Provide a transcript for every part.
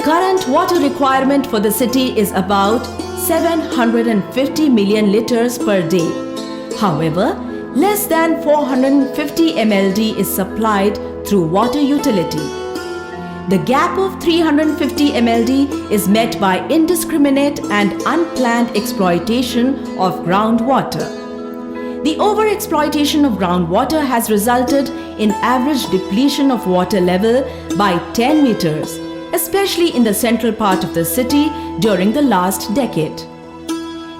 current water requirement for the city is about 750 million liters per day. However, less than 450 MLD is supplied through water utility. The gap of 350 MLD is met by indiscriminate and unplanned exploitation of groundwater. The overexploitation of groundwater has resulted in average depletion of water level by 10 meters, especially in the central part of the city during the last decade.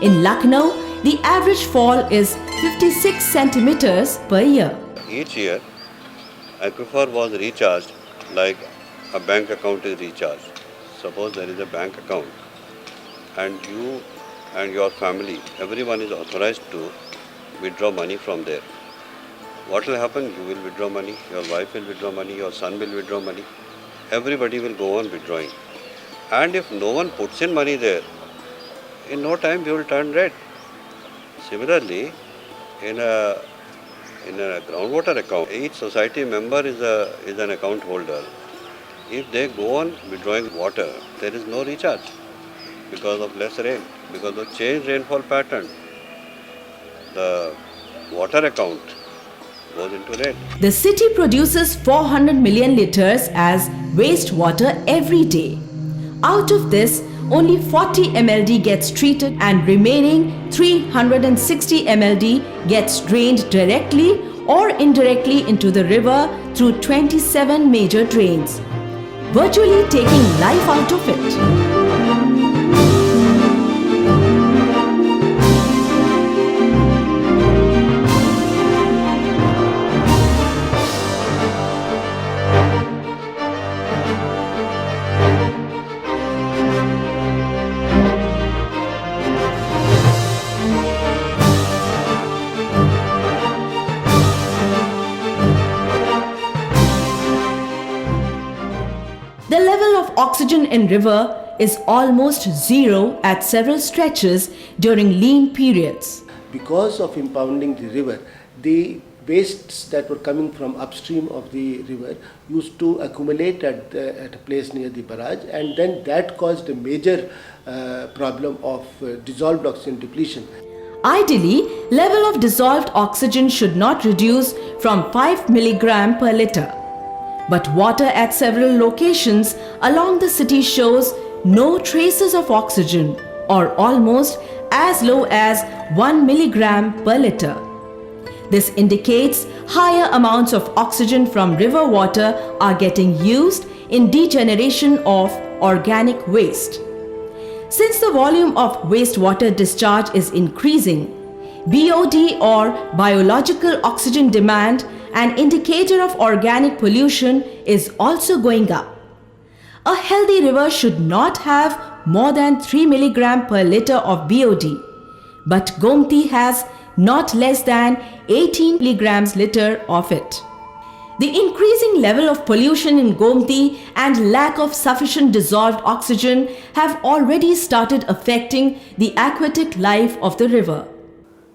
In Lucknow, the average fall is 56 centimeters per year. Each year, aquifer was recharged like a bank account is recharged. Suppose there is a bank account and you and your family, everyone is authorized to withdraw money from there. What will happen? You will withdraw money, your wife will withdraw money, your son will withdraw money. Everybody will go on withdrawing. And if no one puts in money there, in no time you will turn red. Similarly, in a groundwater account, each society member is an account holder. If they go on withdrawing water, there is no recharge because of less rain, because of changed rainfall pattern. The water account goes into red. The city produces 400 million liters as wastewater every day. Out of this, only 40 MLD gets treated and remaining 360 MLD gets drained directly or indirectly into the river through 27 major drains, virtually taking life out of it. The level of oxygen in river is almost zero at several stretches during lean periods. Because of impounding the river, the wastes that were coming from upstream of the river used to accumulate at a place near the barrage, and then that caused a major problem of dissolved oxygen depletion. Ideally, level of dissolved oxygen should not reduce from 5 mg per liter. But water at several locations along the city shows no traces of oxygen, or almost as low as 1 mg per liter. This indicates higher amounts of oxygen from river water are getting used in degeneration of organic waste. Since the volume of wastewater discharge is increasing, BOD or biological oxygen demand, an indicator of organic pollution, is also going up. A healthy river should not have more than 3 mg per liter of BOD, but Gomti has not less than 18 mg liter of it. The increasing level of pollution in Gomti and lack of sufficient dissolved oxygen have already started affecting the aquatic life of the river.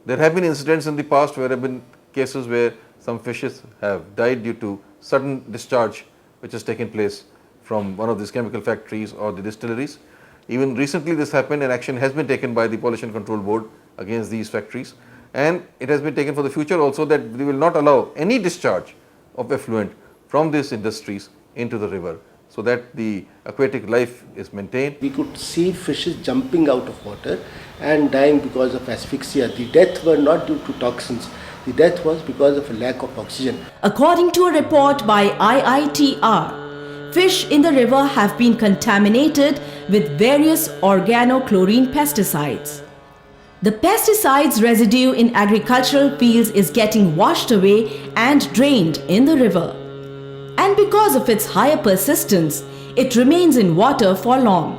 There have been incidents in the past where there have been cases where some fishes have died due to sudden discharge which has taken place from one of these chemical factories or the distilleries. Even recently this happened and action has been taken by the Pollution Control Board against these factories, and it has been taken for the future also that we will not allow any discharge of effluent from these industries into the river, so that the aquatic life is maintained. We could see fishes jumping out of water and dying because of asphyxia. The death were not due to toxins. The death was because of a lack of oxygen. According to a report by IITR, fish in the river have been contaminated with various organochlorine pesticides. The pesticides residue in agricultural fields is getting washed away and drained in the river. And because of its higher persistence, it remains in water for long.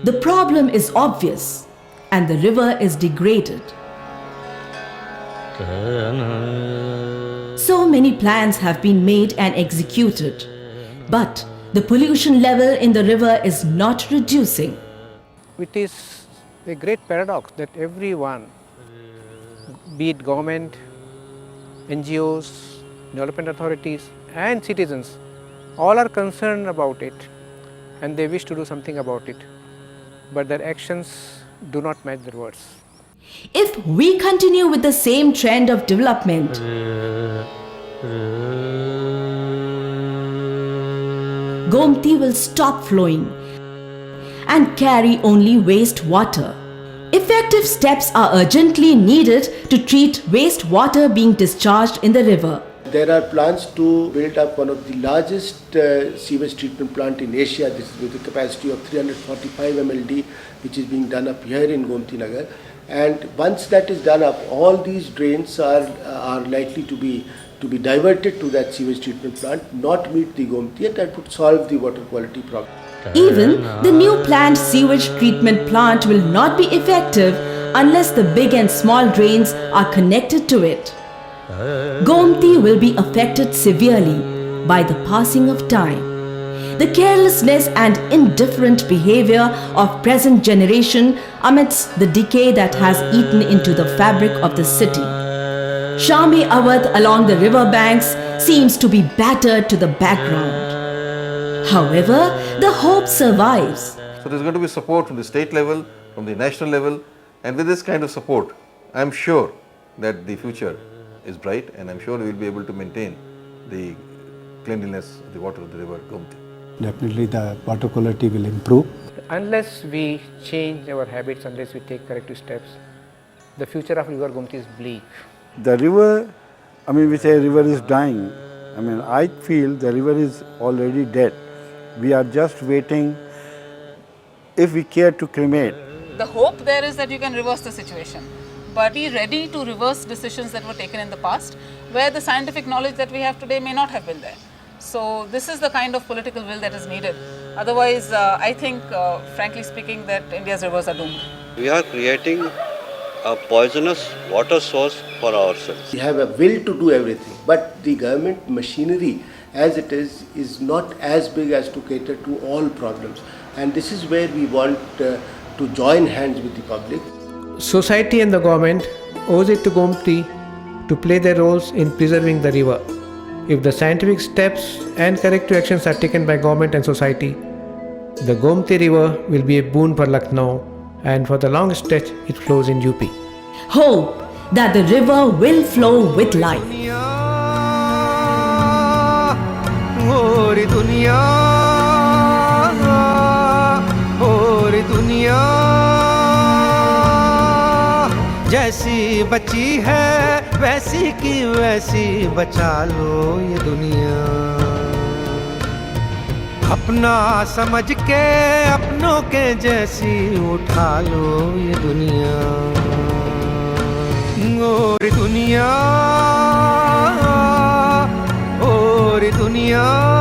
The problem is obvious and the river is degraded. So many plans have been made and executed, but the pollution level in the river is not reducing. It is a great paradox that everyone, be it government, NGOs, development authorities and citizens, all are concerned about it, and they wish to do something about it, but their actions do not match their words. If we continue with the same trend of development, Gomti will stop flowing and carry only wastewater. Effective steps are urgently needed to treat wastewater being discharged in the river. There are plans to build up one of the largest sewage treatment plant in Asia. This is with a capacity of 345 MLD, which is being done up here in Gomti Nagar. And once that is done up, all these drains are likely to be diverted to that sewage treatment plant, not meet the Gomti, and that would solve the water quality problem. Even the new planned sewage treatment plant will not be effective unless the big and small drains are connected to it. Gomti will be affected severely by the passing of time. The carelessness and indifferent behavior of present generation amidst the decay that has eaten into the fabric of the city. Shami Awadh along the river banks seems to be battered to the background. However, the hope survives. So there's going to be support from the state level, from the national level, and with this kind of support, I'm sure that the future is bright, and I'm sure we will be able to maintain the cleanliness of the water of the river Gomti. Definitely the water quality will improve. Unless we change our habits, unless we take corrective steps, the future of river Gomti is bleak. The river, we say river is dying. I feel the river is already dead. We are just waiting if we care to cremate. The hope there is that you can reverse the situation, but be ready to reverse decisions that were taken in the past, where the scientific knowledge that we have today may not have been there. So this is the kind of political will that is needed. Otherwise, I think, frankly speaking, that India's rivers are doomed. We are creating a poisonous water source for ourselves. We have a will to do everything, but the government machinery as it is not as big as to cater to all problems. And this is where we want to join hands with the public. Society and the government owes it to Gomti to play their roles in preserving the river. If the scientific steps and corrective actions are taken by government and society, the Gomti river will be a boon for Lucknow, and for the long stretch it flows in UP. Hope that the river will flow with life. जैसी बची है वैसी की वैसी बचा लो ये दुनिया, अपना समझ के अपनों के जैसी उठा लो ये दुनिया। और दुनिया